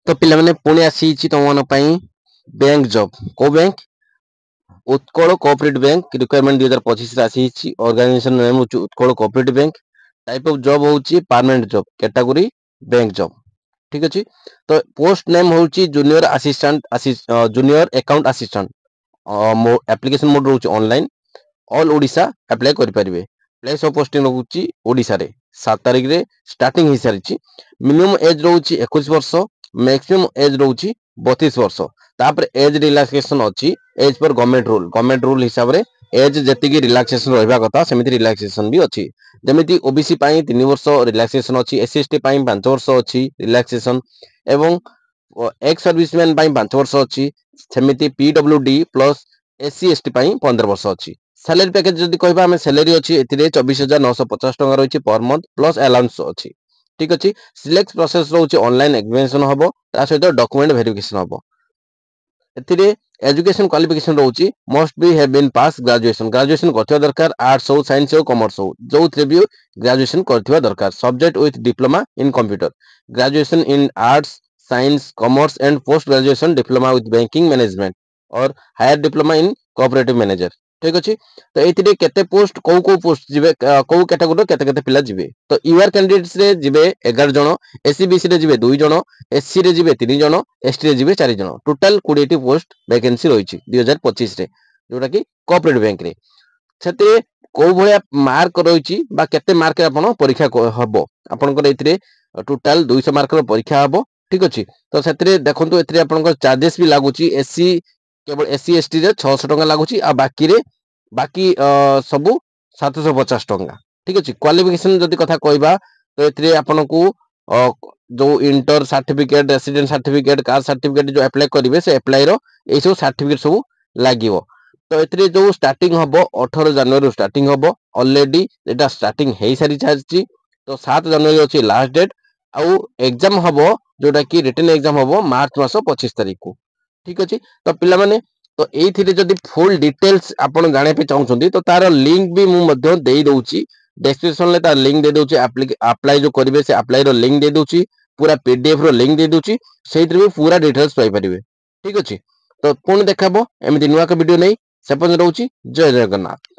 तो पिला माने पुणी आसी तुम मन बैंक जॉब को bank Utkal cooperative bank recruitment 2025 आसी ऑर्गेनाइजेशन नेम होची Utkal cooperative bank type of job होची permanent job category bank job ठीक अछि तो पोस्ट नेम होची junior assistant junior account assistant application mode रोची ऑनलाइन ऑल ओडिशा अप्लाई करि परिबे प्लेस ऑफ पोस्टिंग रोची ओडिशा रे 7 तारिख रे स्टार्टिंग ही सारिची मिनिमम एज रोची 21 वर्ष मैक्सिमम एज रोची 32 वर्ष तापर एज रिलैक्सेशन अछि एज पर गवर्नमेंट रूल हिसाब रे एज जति की रिलैक्सेशन रहबा कथा सेमिति रिलैक्सेशन भी अछि जेमिति ओबीसी पाई 3 वर्ष रिलैक्सेशन अछि एससी पाई 5 वर्ष अछि रिलैक्सेशन एवं एक्स सर्विसमैन पाई 5 वर्ष अछि सेमिति पीडब्ल्यूडी प्लस एससी एसटी पाई 15 वर्ष अछि सैलरी पैकेज जदि कहबा हमें सैलरी अछि एतिरे 24950 टका रहिछि पर मंथ प्लस अलाउंस अछि ठीक अछि सिलेक्ट प्रोसेस रहउछि ऑनलाइन एग्जामिनेशन हबो ता सहित डॉक्यूमेंट वेरिफिकेशन हबो एतिरे एजुकेशन क्वालिफिकेशन रहउछि must be have been pass graduation करथिबा दरकार आर्ट्स हो साइंस हो कॉमर्स हो जोथरे भी ग्रेजुएशन करथिबा दरकार subject with diploma in computer graduation in arts science commerce and post graduation diploma with banking management और higher diploma in cooperative manager ठीक अछि तो एतिरे केते पोस्ट को पोस्ट जिवे को कैटेगरी केते केते पिला जिवे तो यूआर कैंडिडेट्स रे जिवे 11 जण एससी बीसी रे जिवे 2 जण एससी रे जिवे 3 जण एसटी रे जिवे 4 जण टोटल 20 टी पोस्ट वैकेंसी रहिछि 2025 रे जोटा कि कोऑपरेटिव बैंक रे छते को भया मार्क रहिछि बा केते मार्क आपण परीक्षा हबो आपनकर एतिरे टोटल 200 मार्क रो परीक्षा हबो ठीक अछि तो सेतिरे देखंतु एतिरे आपनकर चार्जेस भी लागुछि एससी केवल एससी एसटी रे 600 टका लागुछि आ बाकी सबु 750 टका ठीक अछि क्वालिफिकेशन जदि कथा कहबा तो एतिरे आपनको जो inter certificate resident certificate caste certificate जो अप्लाई करिवे से अप्लाई रो ए सब सर्टिफिकेट सब लागिवो तो एतिरे जो स्टार्टिंग हबो 18 जनवरी स्टार्टिंग हबो ऑलरेडी एटा स्टार्टिंग हेई सारी छाछि तो 7 जनवरी अछि लास्ट डेट आउ एग्जाम हबो जोटा कि रिटन एग्जाम हबो मार्च मास 25 तारिख को ठीक अछि तो पिला माने तो एथिरे जदि फुल डिटेल्स आपण जाने पे चाहउछंती तो तार लिंक भी मु मध्य देई दोउची डिस्क्रिप्शन ले तार लिंक दे दोउची अप्लाई जो करिवे से अप्लाई रो लिंक दे दोउची पूरा पीडीएफ रो लिंक दे दोउची सेइत्र भी पूरा डिटेल्स पाई परिवे ठीक अछि तो पुन देखाबो एमिति नुवा का वीडियो नै सेपन रहउची जय जगन्नाथ।